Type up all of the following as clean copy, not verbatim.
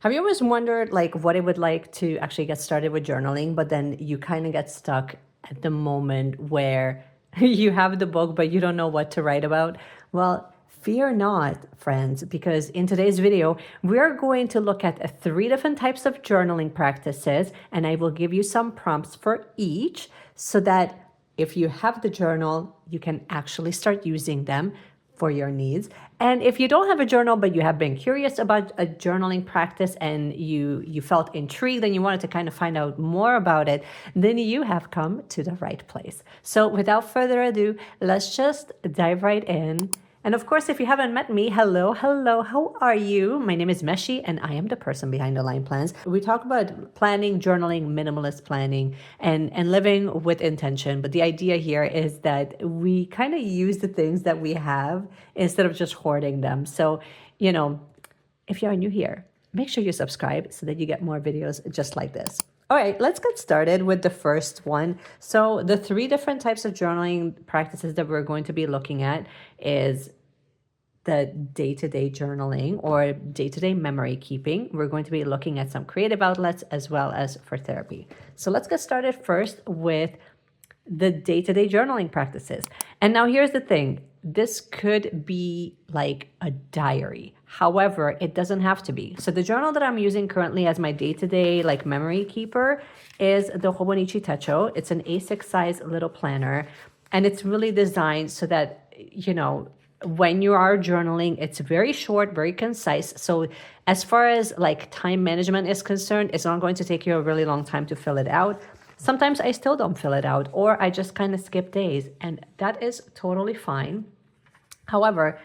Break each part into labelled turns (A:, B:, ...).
A: Have you always wondered like what it would like to actually get started with journaling, but then you kind of get stuck at the moment where you have the book, but you don't know what to write about? Well, fear not, friends, because in today's video, we're going to look at 3 different types of journaling practices, and I will give you some prompts for each so that if you have the journal, you can actually start using them for your needs. And if you don't have a journal, but you have been curious about a journaling practice and you felt intrigued and you wanted to kind of find out more about it, then you have come to the right place. So without further ado, let's just dive right in. And of course, if you haven't met me, hello, how are you? My name is Meshi, and I am the person behind Align Plans. We talk about planning, journaling, minimalist planning, and living with intention. But the idea here is that we kind of use the things that we have instead of just hoarding them. So, if you are new here, make sure you subscribe so that you get more videos just like this. All right, let's get started with the first one. So the 3 different types of journaling practices that we're going to be looking at is the day-to-day journaling or day-to-day memory keeping. We're going to be looking at some creative outlets as well as for therapy. So let's get started first with the day-to-day journaling practices. And now here's the thing. This could be like a diary. However, it doesn't have to be. So the journal that I'm using currently as my day-to-day like memory keeper is the Hobonichi Techo. It's an A6 size little planner, and it's really designed so that, when you are journaling, it's very short, very concise. So as far as like time management is concerned, it's not going to take you a really long time to fill it out. Sometimes I still don't fill it out, or I just kind of skip days, and that is totally fine. However,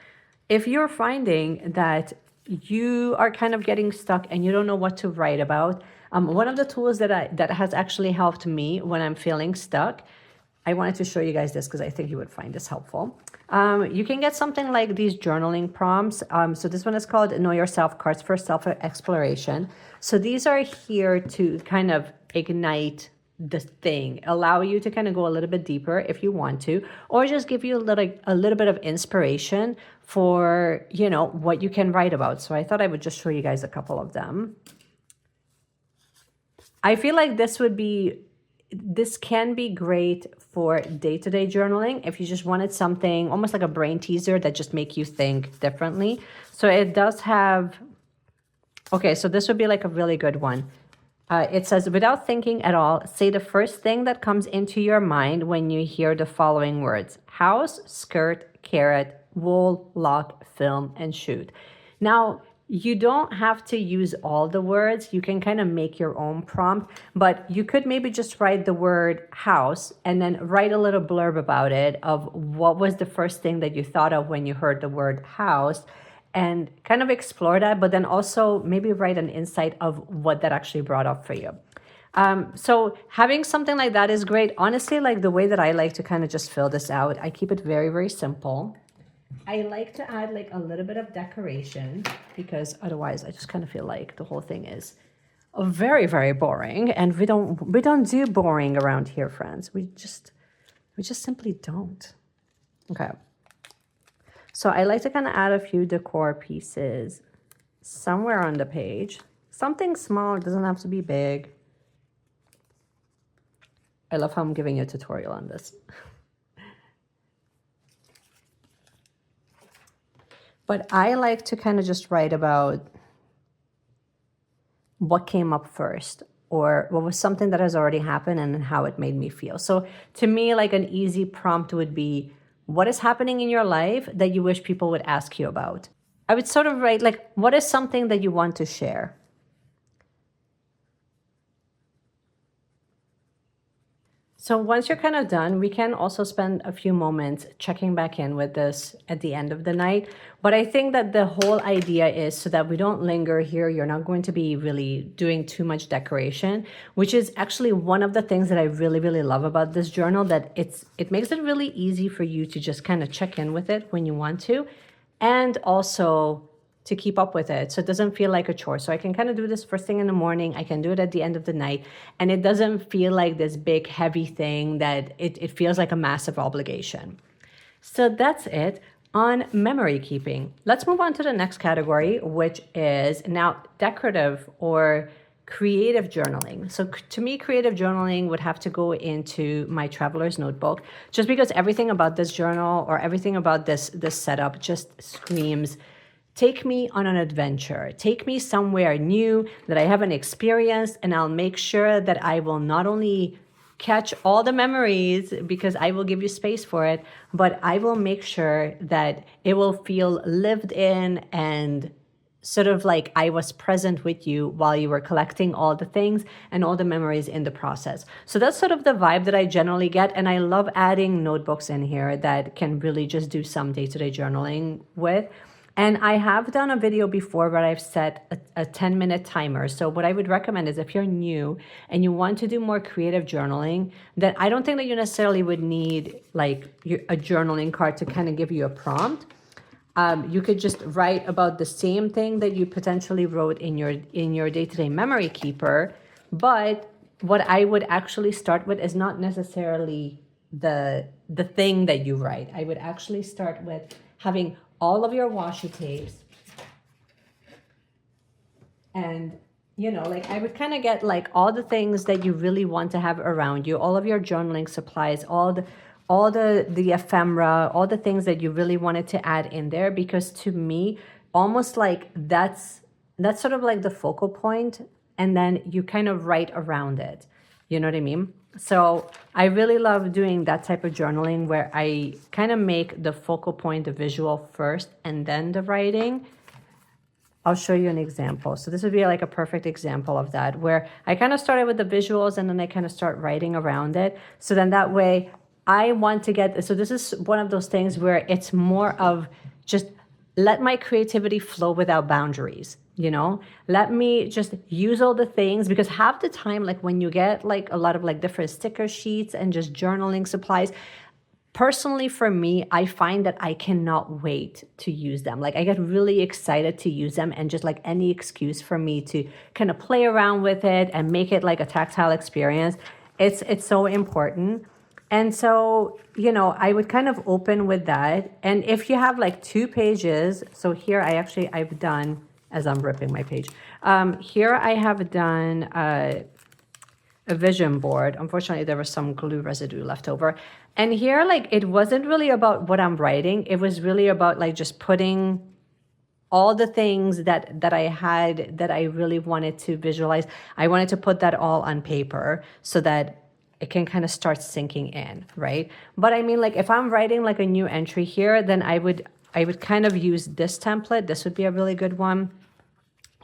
A: if you're finding that you are kind of getting stuck and you don't know what to write about, one of the tools that has actually helped me when I'm feeling stuck, I wanted to show you guys this because I think you would find this helpful. You can get something like these journaling prompts. So this one is called Know Yourself Cards for Self-Exploration. So these are here to kind of ignite the thing, allow you to kind of go a little bit deeper if you want to, or just give you a little bit of inspiration for, what you can write about. So I thought I would just show you guys a couple of them. I feel like this can be great for day-to-day journaling if you just wanted something almost like a brain teaser that just make you think differently. So it does have, okay, so this would be like a really good one. It says, without thinking at all, say the first thing that comes into your mind when you hear the following words: house, skirt, carrot, wool, lock, film, and shoot. Now, you don't have to use all the words. You can kind of make your own prompt, but you could maybe just write the word house and then write a little blurb about it of what was the first thing that you thought of when you heard the word house, and kind of explore that, but then also maybe write an insight of what that actually brought up for you. So having something like that is great. Honestly, like the way that I like to kind of just fill this out, I keep it very, very simple. I like to add like a little bit of decoration because otherwise I just kind of feel like the whole thing is very, very boring, and we don't do boring around here, friends. We just simply don't. Okay. So I like to kind of add a few decor pieces somewhere on the page. Something small, it doesn't have to be big. I love how I'm giving you a tutorial on this. But I like to kind of just write about what came up first, or what was something that has already happened and how it made me feel. So to me, like an easy prompt would be, what is happening in your life that you wish people would ask you about? I would sort of write like, what is something that you want to share? So once you're kind of done, we can also spend a few moments checking back in with this at the end of the night. But I think that the whole idea is so that we don't linger here. You're not going to be really doing too much decoration, which is actually one of the things that I really, really love about this journal, that it makes it really easy for you to just kind of check in with it when you want to, and also to keep up with it, so it doesn't feel like a chore. So I can kind of do this first thing in the morning, I can do it at the end of the night, and it doesn't feel like this big heavy thing that it feels like a massive obligation. So that's it. on memory keeping. Let's move on to the next category, which is now decorative or creative journaling. So to me, creative journaling would have to go into my traveler's notebook, just because everything about this journal or everything about this setup just screams, take me on an adventure. Take me somewhere new that I haven't experienced, and I'll make sure that I will not only catch all the memories because I will give you space for it, but I will make sure that it will feel lived in and sort of like I was present with you while you were collecting all the things and all the memories in the process. So that's sort of the vibe that I generally get. And I love adding notebooks in here that can really just do some day-to-day journaling with. And I have done a video before where I've set a 10-minute timer. So what I would recommend is if you're new and you want to do more creative journaling, then I don't think that you necessarily would need like a journaling card to kind of give you a prompt. You could just write about the same thing that you potentially wrote in your day-to-day memory keeper. But what I would actually start with is not necessarily the thing that you write. I would actually start with having all of your washi tapes, and like I would kind of get like all the things that you really want to have around you, all of your journaling supplies, all the ephemera, all the things that you really wanted to add in there, because to me, almost like that's sort of like the focal point, and then you kind of write around it. You know what I mean? So I really love doing that type of journaling where I kind of make the focal point the visual first and then the writing. I'll show you an example. So this would be like a perfect example of that, where I kind of started with the visuals and then I kind of start writing around it. So then that way I want to get, so this is one of those things where it's more of just let my creativity flow without boundaries. Let me just use all the things, because half the time, like when you get like a lot of like different sticker sheets and just journaling supplies, personally for me, I find that I cannot wait to use them. Like I get really excited to use them, and just like any excuse for me to kind of play around with it and make it like a tactile experience, it's so important. And so, I would kind of open with that. And if you have like 2 pages, so here I've done, as I'm ripping my page, here I have done a vision board. Unfortunately, there was some glue residue left over. And here, like, it wasn't really about what I'm writing. It was really about like just putting all the things that I had that I really wanted to visualize. I wanted to put that all on paper so that it can kind of start sinking in, right? But I mean, like if I'm writing like a new entry here, then I would kind of use this template. This would be a really good one.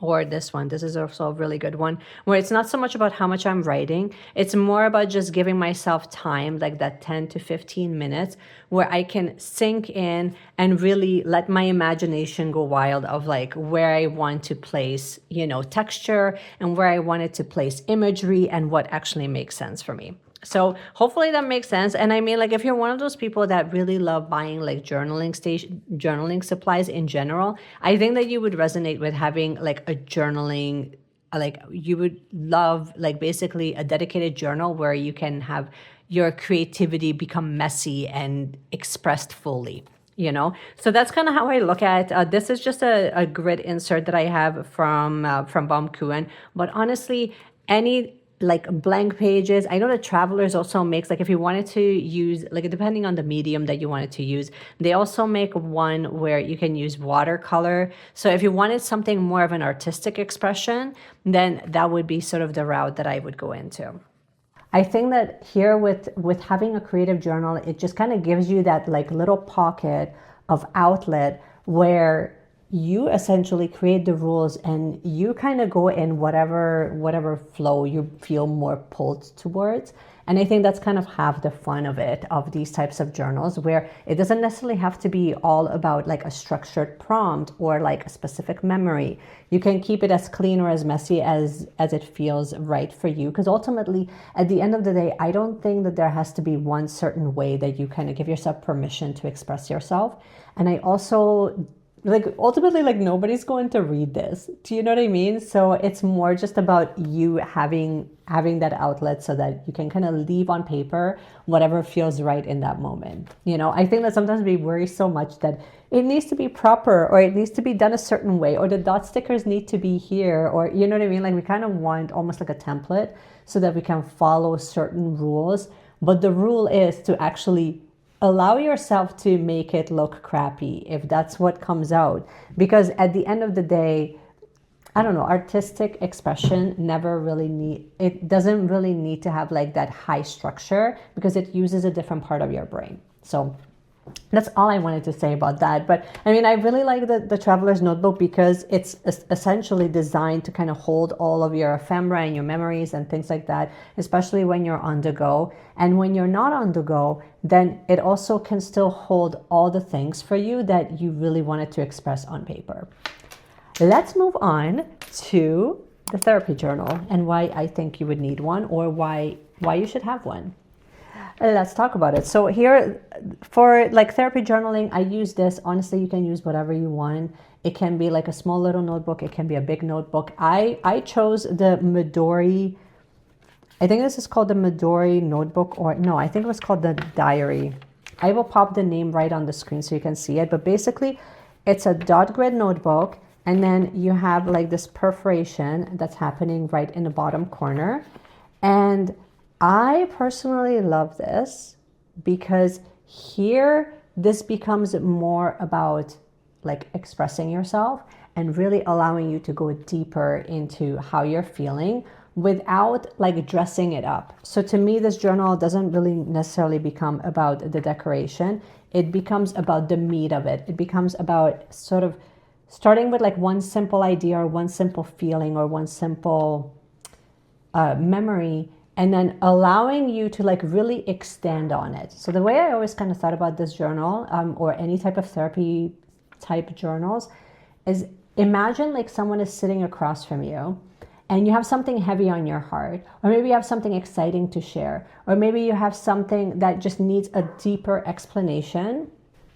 A: Or this one. This is also a really good one, where it's not so much about how much I'm writing. It's more about just giving myself time, like that 10 to 15 minutes, where I can sink in and really let my imagination go wild of like where I want to place, texture, and where I wanted to place imagery and what actually makes sense for me. So hopefully that makes sense. And I mean, like if you're one of those people that really love buying like journaling supplies in general, I think that you would resonate with having like a journaling, like you would love like basically a dedicated journal where you can have your creativity become messy and expressed fully. So that's kind of how I look at this. Is just a grid insert that I have from Baumkuchen, but honestly, any like blank pages. I know that Travelers also makes, like if you wanted to use, like depending on the medium that you wanted to use, they also make one where you can use watercolor. So if you wanted something more of an artistic expression, then that would be sort of the route that I would go into. I think that here with having a creative journal, it just kind of gives you that like little pocket of outlet where you essentially create the rules and you kind of go in whatever flow you feel more pulled towards. And I think that's kind of half the fun of it, of these types of journals, where it doesn't necessarily have to be all about like a structured prompt or like a specific memory. You can keep it as clean or as messy as it feels right for you. Because ultimately, at the end of the day, I don't think that there has to be one certain way that you kind of give yourself permission to express yourself. And I also like ultimately like nobody's going to read this. Do you know what I mean? So it's more just about you having that outlet so that you can kind of leave on paper whatever feels right in that moment. You know, I think that sometimes we worry so much that it needs to be proper, or it needs to be done a certain way, or the dot stickers need to be here, or you know what I mean? Like we kind of want almost like a template so that we can follow certain rules. But the rule is to actually allow yourself to make it look crappy if that's what comes out. Because at the end of the day, I don't know, artistic expression it doesn't really need to have like that high structure because it uses a different part of your brain. So that's all I wanted to say about that. But I mean, I really like the Traveler's Notebook because it's essentially designed to kind of hold all of your ephemera and your memories and things like that, especially when you're on the go. And when you're not on the go, then it also can still hold all the things for you that you really wanted to express on paper. Let's move on to the therapy journal and why I think you would need one, or why you should have one. Let's talk about it. So here for like therapy journaling, I use this. Honestly, you can use whatever you want. It can be like a small little notebook. It can be a big notebook. I chose the Midori. I think this is called the Midori notebook, or no, I think it was called the diary. I will pop the name right on the screen so you can see it. But basically, it's a dot grid notebook. And then you have like this perforation that's happening right in the bottom corner. And I personally love this because here this becomes more about like expressing yourself and really allowing you to go deeper into how you're feeling without like dressing it up. So to me, this journal doesn't really necessarily become about the decoration. It becomes about the meat of it. It becomes about sort of starting with like one simple idea or one simple feeling or one simple memory, and then allowing you to like really extend on it. So the way I always kind of thought about this journal or any type of therapy type journals is imagine like someone is sitting across from you and you have something heavy on your heart, or maybe you have something exciting to share, or maybe you have something that just needs a deeper explanation.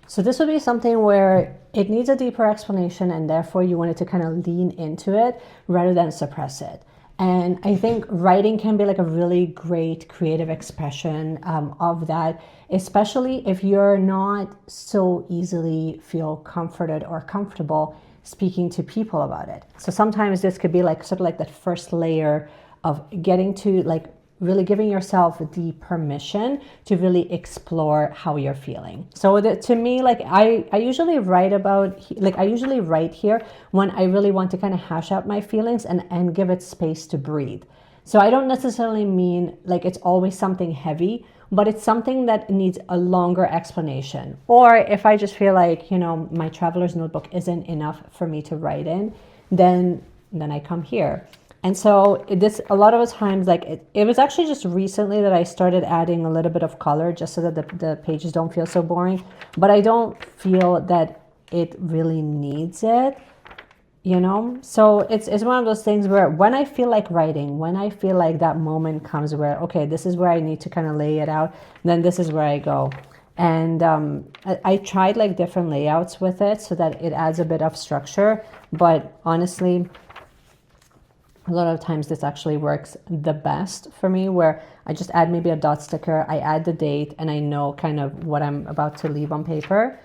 A: So this would be something where it needs a deeper explanation and therefore you wanted to kind of lean into it rather than suppress it. And I think writing can be like a really great creative expression of that, especially if you're not so easily feel comforted or comfortable speaking to people about it. So sometimes this could be like sort of like that first layer of getting to like really giving yourself the permission to really explore how you're feeling. So to me, like I usually write here when I really want to kind of hash out my feelings and give it space to breathe. So I don't necessarily mean like it's always something heavy, but it's something that needs a longer explanation. Or if I just feel like, my traveler's notebook isn't enough for me to write in, then I come here. And so a lot of the times, like it was actually just recently that I started adding a little bit of color just so that the pages don't feel so boring. But I don't feel that it really needs it, So it's one of those things where when I feel like writing, when I feel like that moment comes where, okay, this is where I need to kind of lay it out, then this is where I go. And I tried like different layouts with it so that it adds a bit of structure. But honestly, a lot of times this actually works the best for me, where I just add maybe a dot sticker, I add the date, and I know kind of what I'm about to leave on paper.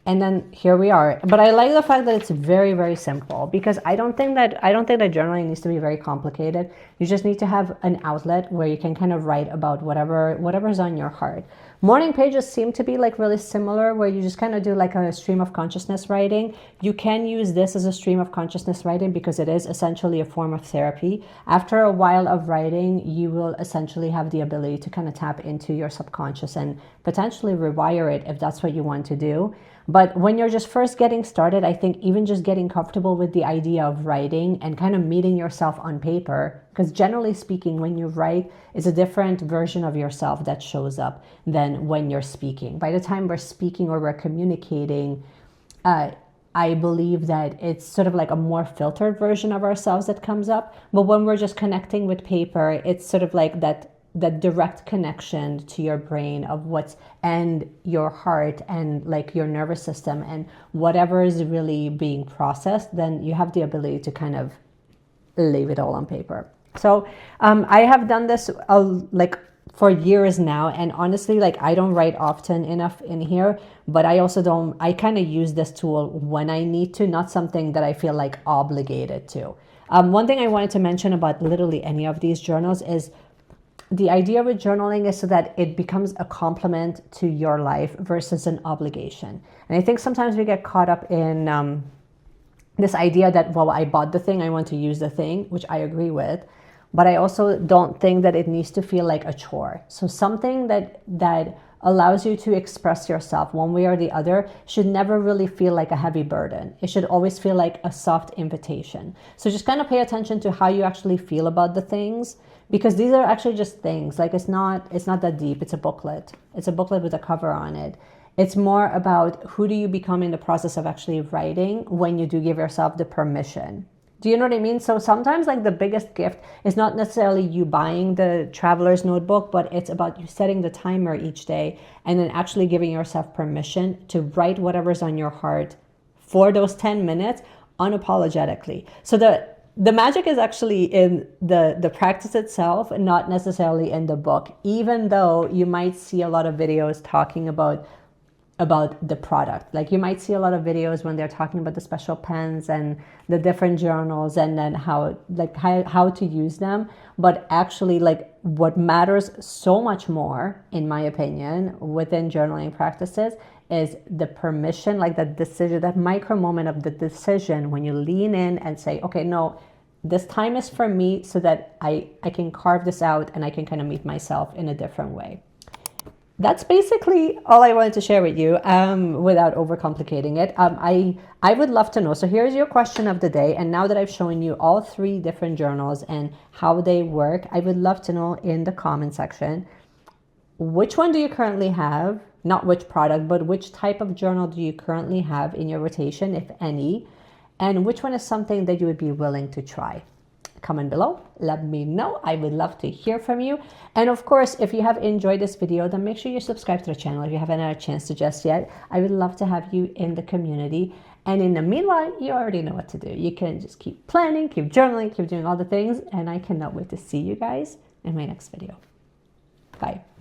A: And then here we are. But I like the fact that it's very, very simple, because I don't think that journaling needs to be very complicated. You just need to have an outlet where you can kind of write about whatever's on your heart. Morning pages seem to be like really similar, where you just kind of do like a stream of consciousness writing. You can use this as a stream of consciousness writing because it is essentially a form of therapy. After a while of writing, you will essentially have the ability to kind of tap into your subconscious and potentially rewire it if that's what you want to do. But when you're just first getting started, I think even just getting comfortable with the idea of writing and kind of meeting yourself on paper, because generally speaking, when you write, it's a different version of yourself that shows up than when you're speaking. By the time we're speaking or we're communicating, I believe that it's sort of like a more filtered version of ourselves that comes up. But when we're just connecting with paper, it's sort of like that that direct connection to your brain of what's, and your heart and like your nervous system and whatever is really being processed, then you have the ability to kind of leave it all on paper. So I have done this like for years now, and honestly, like I don't write often enough in here, but I also don't, I kind of use this tool when I need to, not something that I feel like obligated to. One thing I wanted to mention about literally any of these journals is the idea with journaling is so that it becomes a complement to your life versus an obligation. And I think sometimes we get caught up in this idea that, well, I bought the thing, I want to use the thing, which I agree with, but I also don't think that it needs to feel like a chore. So something that allows you to express yourself one way or the other should never really feel like a heavy burden. It should always feel like a soft invitation. So just kind of pay attention to how you actually feel about the things, because these are actually just things. Like it's not that deep. It's a booklet. It's a booklet with a cover on it. It's more about who do you become in the process of actually writing when you do give yourself the permission. Do you know what I mean? So sometimes like the biggest gift is not necessarily you buying the traveler's notebook, but it's about you setting the timer each day and then actually giving yourself permission to write whatever's on your heart for those 10 minutes unapologetically. So the magic is actually in the practice itself, not necessarily in the book, even though you might see a lot of videos talking about the product. Like you might see a lot of videos when they're talking about the special pens and the different journals and then how to use them. But actually, like what matters so much more, in my opinion, within journaling practices is the permission, like that decision, that micro moment of the decision when you lean in and say, okay, no, this time is for me so that I can carve this out and I can kind of meet myself in a different way. That's basically all I wanted to share with you without overcomplicating it. I would love to know. So here's your question of the day. And now that I've shown you all 3 different journals and how they work, I would love to know in the comment section, which one do you currently have? Not which product, but which type of journal do you currently have in your rotation, if any? And which one is something that you would be willing to try? Comment below, let me know. I would love to hear from you. And of course, if you have enjoyed this video, then make sure you subscribe to the channel if you haven't had a chance to just yet. I would love to have you in the community. And in the meanwhile, you already know what to do. You can just keep planning, keep journaling, keep doing all the things. And I cannot wait to see you guys in my next video. Bye.